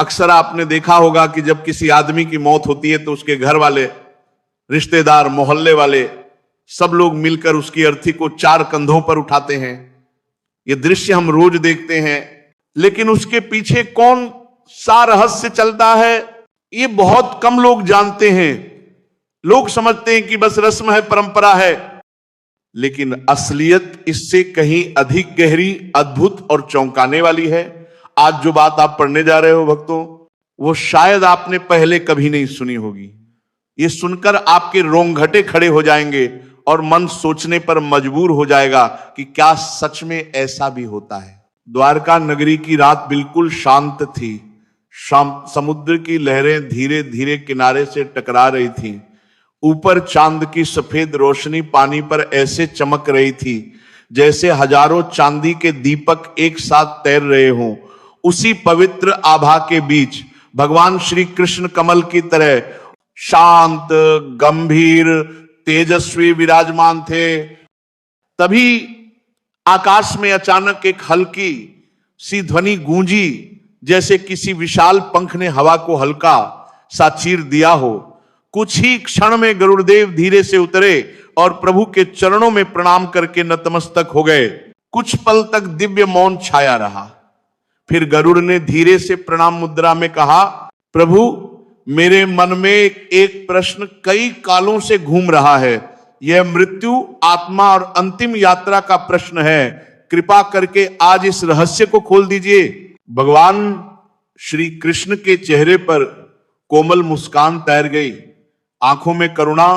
अक्सर आपने देखा होगा कि जब किसी आदमी की मौत होती है तो उसके घर वाले, रिश्तेदार, मोहल्ले वाले सब लोग मिलकर उसकी अर्थी को 4 कंधों पर उठाते हैं। ये दृश्य हम रोज देखते हैं, लेकिन उसके पीछे कौन सा रहस्य चलता है ये बहुत कम लोग जानते हैं। लोग समझते हैं कि बस रस्म है, परंपरा है, लेकिन असलियत इससे कहीं अधिक गहरी, अद्भुत और चौंकाने वाली है। आज जो बात आप पढ़ने जा रहे हो भक्तों, वो शायद आपने पहले कभी नहीं सुनी होगी। ये सुनकर आपके रोंगटे खड़े हो जाएंगे और मन सोचने पर मजबूर हो जाएगा कि क्या सच में ऐसा भी होता है। द्वारका नगरी की रात बिल्कुल शांत थी। समुद्र की लहरें धीरे धीरे किनारे से टकरा रही थीं। ऊपर चांद की सफेद रोशनी पानी पर ऐसे चमक रही थी जैसे हजारों चांदी के दीपक एक साथ तैर रहे हों। उसी पवित्र आभा के बीच भगवान श्री कृष्ण कमल की तरह शांत, गंभीर, तेजस्वी विराजमान थे। तभी आकाश में अचानक एक हल्की सी ध्वनि गूंजी, जैसे किसी विशाल पंख ने हवा को हल्का सा चीर दिया हो। कुछ ही क्षण में गरुड़देव धीरे से उतरे और प्रभु के चरणों में प्रणाम करके नतमस्तक हो गए। कुछ पल तक दिव्य मौन छाया रहा। फिर गरुड़ ने धीरे से प्रणाम मुद्रा में कहा, प्रभु, मेरे मन में एक प्रश्न कई कालों से घूम रहा है। यह मृत्यु, आत्मा और अंतिम यात्रा का प्रश्न है। कृपा करके आज इस रहस्य को खोल दीजिए। भगवान श्री कृष्ण के चेहरे पर कोमल मुस्कान तैर गई। आंखों में करुणा,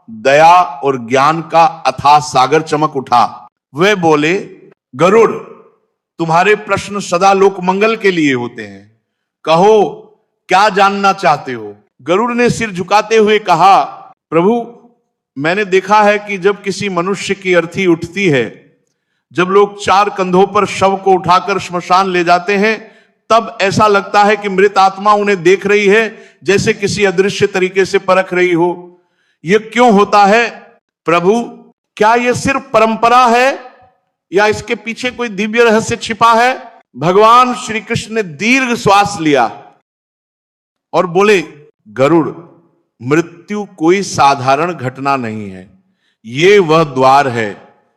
दया और ज्ञान का अथाह सागर चमक उठा। वे बोले, गरुड़, तुम्हारे प्रश्न सदा लोक मंगल के लिए होते हैं। कहो, क्या जानना चाहते हो? गरुड़ ने सिर झुकाते हुए कहा, प्रभु, मैंने देखा है कि जब किसी मनुष्य की अर्थी उठती है, जब लोग 4 कंधों पर शव को उठाकर श्मशान ले जाते हैं, तब ऐसा लगता है कि मृत आत्मा उन्हें देख रही है, जैसे किसी अदृश्य तरीके से परख रही हो। यह क्यों होता है प्रभु? क्या यह सिर्फ परंपरा है या इसके पीछे कोई दिव्य रहस्य छिपा है? भगवान श्री कृष्ण ने दीर्घ श्वास लिया और बोले, गरुड़, मृत्यु कोई साधारण घटना नहीं है। ये वह द्वार है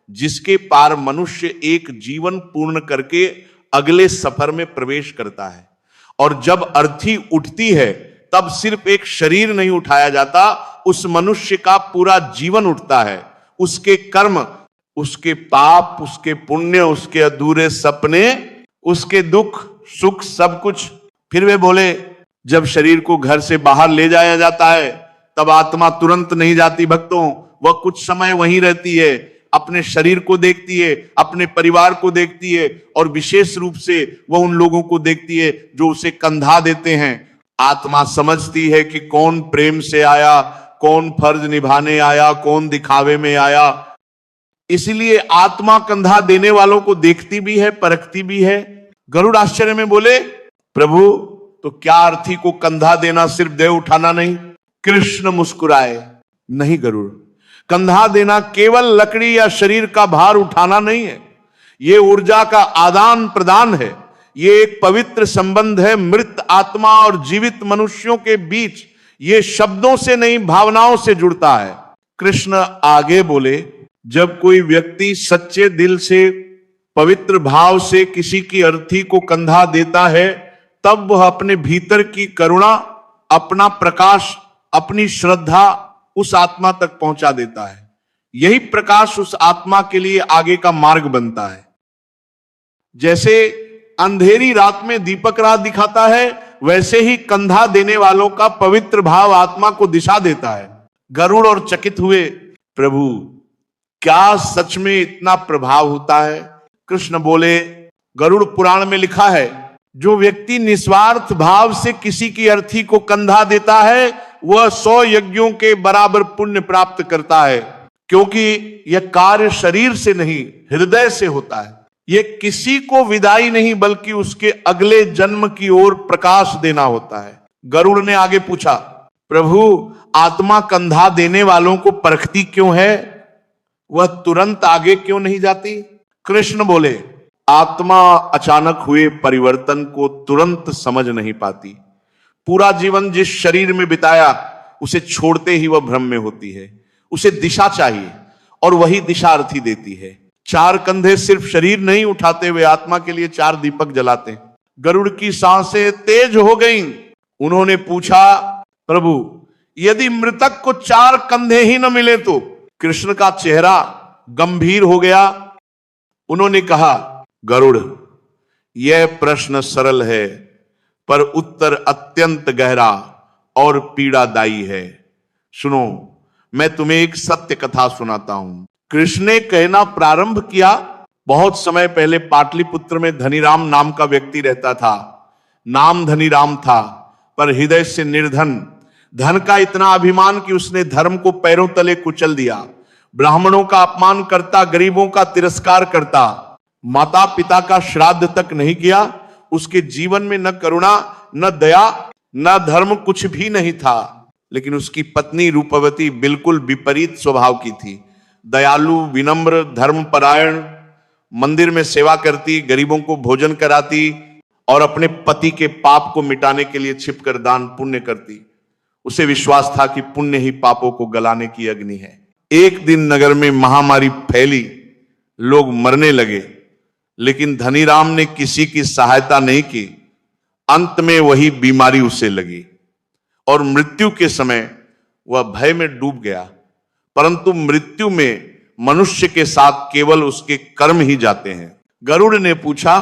जिसके पार मनुष्य एक जीवन पूर्ण करके अगले सफर में प्रवेश करता है। और जब अर्थी उठती है तब सिर्फ एक शरीर नहीं उठाया जाता, उस मनुष्य का पूरा जीवन उठता है। उसके कर्म, उसके पाप, उसके पुण्य, उसके अधूरे सपने, उसके दुख सुख, सब कुछ। फिर वे बोले, जब शरीर को घर से बाहर ले जाया जाता है तब आत्मा तुरंत नहीं जाती भक्तों। वह कुछ समय वहीं रहती है, अपने शरीर को देखती है, अपने परिवार को देखती है, और विशेष रूप से वह उन लोगों को देखती है जो उसे कंधा देते हैं। आत्मा समझती है कि कौन प्रेम से आया, कौन फर्ज निभाने आया, कौन दिखावे में आया। इसलिए आत्मा कंधा देने वालों को देखती भी है, परखती भी है। गरुड़ आश्चर्य में बोले, प्रभु, तो क्या अर्थी को कंधा देना सिर्फ देह उठाना नहीं? कृष्ण मुस्कुराए, नहीं गरुड़, कंधा देना केवल लकड़ी या शरीर का भार उठाना नहीं है। यह ऊर्जा का आदान प्रदान है। यह एक पवित्र संबंध है मृत आत्मा और जीवित मनुष्यों के बीच। यह शब्दों से नहीं, भावनाओं से जुड़ता है। कृष्ण आगे बोले, जब कोई व्यक्ति सच्चे दिल से, पवित्र भाव से किसी की अर्थी को कंधा देता है, तब वह अपने भीतर की करुणा, अपना प्रकाश, अपनी श्रद्धा उस आत्मा तक पहुंचा देता है। यही प्रकाश उस आत्मा के लिए आगे का मार्ग बनता है। जैसे अंधेरी रात में दीपक राह दिखाता है, वैसे ही कंधा देने वालों का पवित्र भाव आत्मा को दिशा देता है। गरुड़ और चकित हुए, प्रभु, क्या सच में इतना प्रभाव होता है? कृष्ण बोले, गरुड़ पुराण में लिखा है, जो व्यक्ति निस्वार्थ भाव से किसी की अर्थी को कंधा देता है, वह 100 यज्ञों के बराबर पुण्य प्राप्त करता है। क्योंकि यह कार्य शरीर से नहीं, हृदय से होता है। यह किसी को विदाई नहीं, बल्कि उसके अगले जन्म की ओर प्रकाश देना होता है। गरुड़ ने आगे पूछा, प्रभु, आत्मा कंधा देने वालों को परखती क्यों है? वह तुरंत आगे क्यों नहीं जाती? कृष्ण बोले, आत्मा अचानक हुए परिवर्तन को तुरंत समझ नहीं पाती। पूरा जीवन जिस शरीर में बिताया उसे छोड़ते ही वह भ्रम में होती है। उसे दिशा चाहिए और वही दिशा अर्थी देती है। चार कंधे सिर्फ शरीर नहीं उठाते, वे आत्मा के लिए चार दीपक जलाते हैं। गरुड़ की सांसें तेज हो गईं। उन्होंने पूछा, प्रभु यदि मृतक को चार कंधे ही न मिले तो? कृष्ण का चेहरा गंभीर हो गया। उन्होंने कहा, गरुड़ यह प्रश्न सरल है पर उत्तर अत्यंत गहरा और पीड़ादायी है। सुनो, मैं तुम्हें एक सत्य कथा सुनाता हूं। कृष्ण ने कहना प्रारंभ किया। बहुत समय पहले पाटलिपुत्र में धनीराम नाम का व्यक्ति रहता था। नाम धनीराम था पर हृदय से निर्धन। धन का इतना अभिमान कि उसने धर्म को पैरों तले कुचल दिया। ब्राह्मणों का अपमान करता, गरीबों का तिरस्कार करता, माता पिता का श्राद्ध तक नहीं किया। उसके जीवन में न करुणा, न दया, न धर्म कुछ भी नहीं था। लेकिन उसकी पत्नी रूपवती बिल्कुल विपरीत स्वभाव की थी। दयालु, विनम्र, धर्मपरायण, मंदिर में सेवा करती, गरीबों को भोजन कराती और अपने पति के पाप को मिटाने के लिए छिपकर दान पुण्य करती। उसे विश्वास था कि पुण्य ही पापों को गलाने की अग्नि है। एक दिन नगर में महामारी फैली, लोग मरने लगे, लेकिन धनीराम ने किसी की सहायता नहीं की। अंत में वही बीमारी उसे लगी और मृत्यु के समय वह भय में डूब गया। परंतु मृत्यु में मनुष्य के साथ केवल उसके कर्म ही जाते हैं। गरुड़ ने पूछा,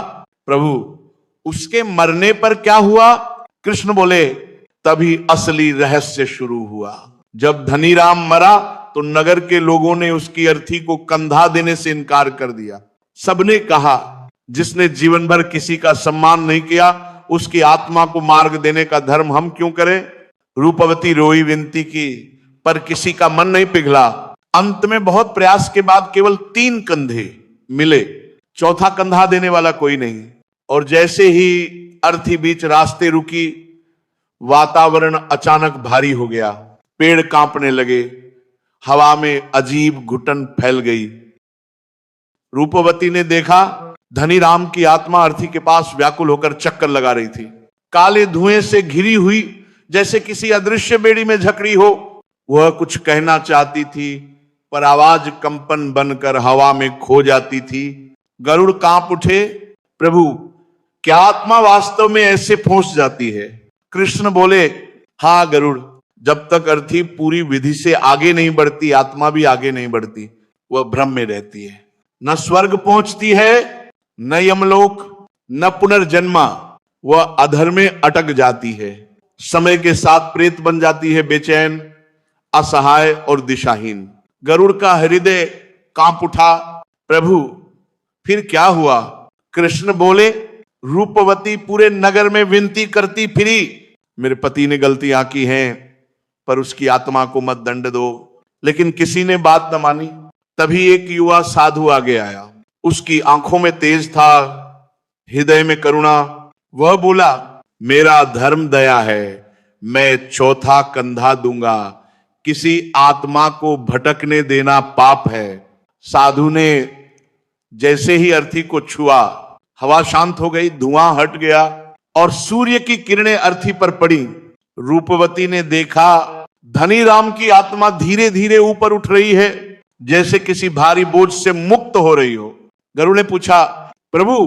प्रभु उसके मरने पर क्या हुआ? कृष्ण बोले, तभी असली रहस्य शुरू हुआ। जब धनीराम मरा तो नगर के लोगों ने उसकी अर्थी को कंधा देने से इनकार कर दिया। सबने कहा, जिसने जीवन भर किसी का सम्मान नहीं किया, उसकी आत्मा को मार्ग देने का धर्म हम क्यों करें? रूपवती रोई, विनती की, पर किसी का मन नहीं पिघला। अंत में बहुत प्रयास के बाद केवल 3 कंधे मिले। चौथा कंधा देने वाला कोई नहीं। और जैसे ही अर्थी बीच रास्ते रुकी, वातावरण अचानक भारी हो गया। पेड़ कांपने लगे, हवा में अजीब घुटन फैल गई। रूपवती ने देखा धनीराम की आत्मा अर्थी के पास व्याकुल होकर चक्कर लगा रही थी। काले धुएं से घिरी हुई, जैसे किसी अदृश्य बेड़ी में झकड़ी हो। वह कुछ कहना चाहती थी पर आवाज कंपन बनकर हवा में खो जाती थी। गरुड़ कांप उठे, प्रभु क्या आत्मा वास्तव में ऐसे फंस जाती है? कृष्ण बोले, हाँ गरुड़, जब तक अर्थी पूरी विधि से आगे नहीं बढ़ती, आत्मा भी आगे नहीं बढ़ती। वह भ्रम में रहती है, न स्वर्ग पहुंचती है, न यमलोक, न पुनर्जन्मा। वह अधर में अटक जाती है। समय के साथ प्रेत बन जाती है, बेचैन, असहाय और दिशाहीन। गरुड़ का हृदय कांप उठा। प्रभु फिर क्या हुआ? कृष्ण बोले, रूपवती पूरे नगर में विनती करती फिरी, मेरे पति ने गलतियां की हैं पर उसकी आत्मा को मत दंड दो। लेकिन किसी ने बात न मानी। तभी एक युवा साधु आगे आया। उसकी आंखों में तेज था, हृदय में करुणा। वह बोला, मेरा धर्म दया है, मैं चौथा कंधा दूंगा। किसी आत्मा को भटकने देना पाप है। साधु ने जैसे ही अर्थी को छुआ, हवा शांत हो गई, धुआं हट गया और सूर्य की किरणें अर्थी पर पड़ी। रूपवती ने देखा धनीराम की आत्मा धीरे धीरे ऊपर उठ रही है, जैसे किसी भारी बोझ से मुक्त हो रही हो। गरुड़ ने पूछा, प्रभु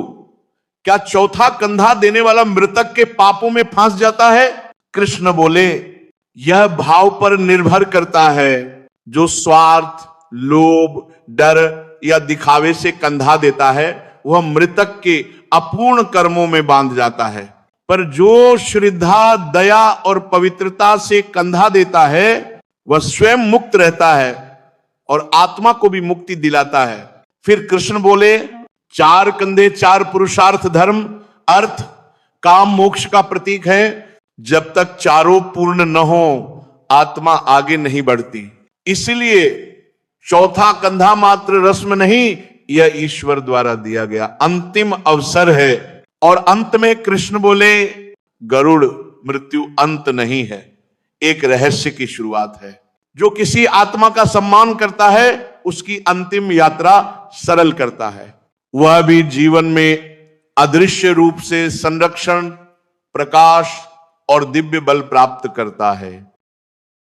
क्या चौथा कंधा देने वाला मृतक के पापों में फंस जाता है? कृष्ण बोले, यह भाव पर निर्भर करता है। जो स्वार्थ, लोभ, डर या दिखावे से कंधा देता है, वह मृतक के अपूर्ण कर्मों में बांध जाता है। पर जो श्रद्धा, दया और पवित्रता से कंधा देता है, वह स्वयं मुक्त रहता है और आत्मा को भी मुक्ति दिलाता है। फिर कृष्ण बोले, 4 कंधे 4 पुरुषार्थ धर्म, अर्थ, काम, मोक्ष का प्रतीक है। जब तक चारों पूर्ण न हो, आत्मा आगे नहीं बढ़ती। इसलिए चौथा कंधा मात्र रस्म नहीं, यह ईश्वर द्वारा दिया गया अंतिम अवसर है। और अंत में कृष्ण बोले, गरुड़, मृत्यु अंत नहीं है, एक रहस्य की शुरुआत है। जो किसी आत्मा का सम्मान करता है, उसकी अंतिम यात्रा सरल करता है। वह भी जीवन में अदृश्य रूप से संरक्षण, प्रकाश, और दिव्य बल प्राप्त करता है।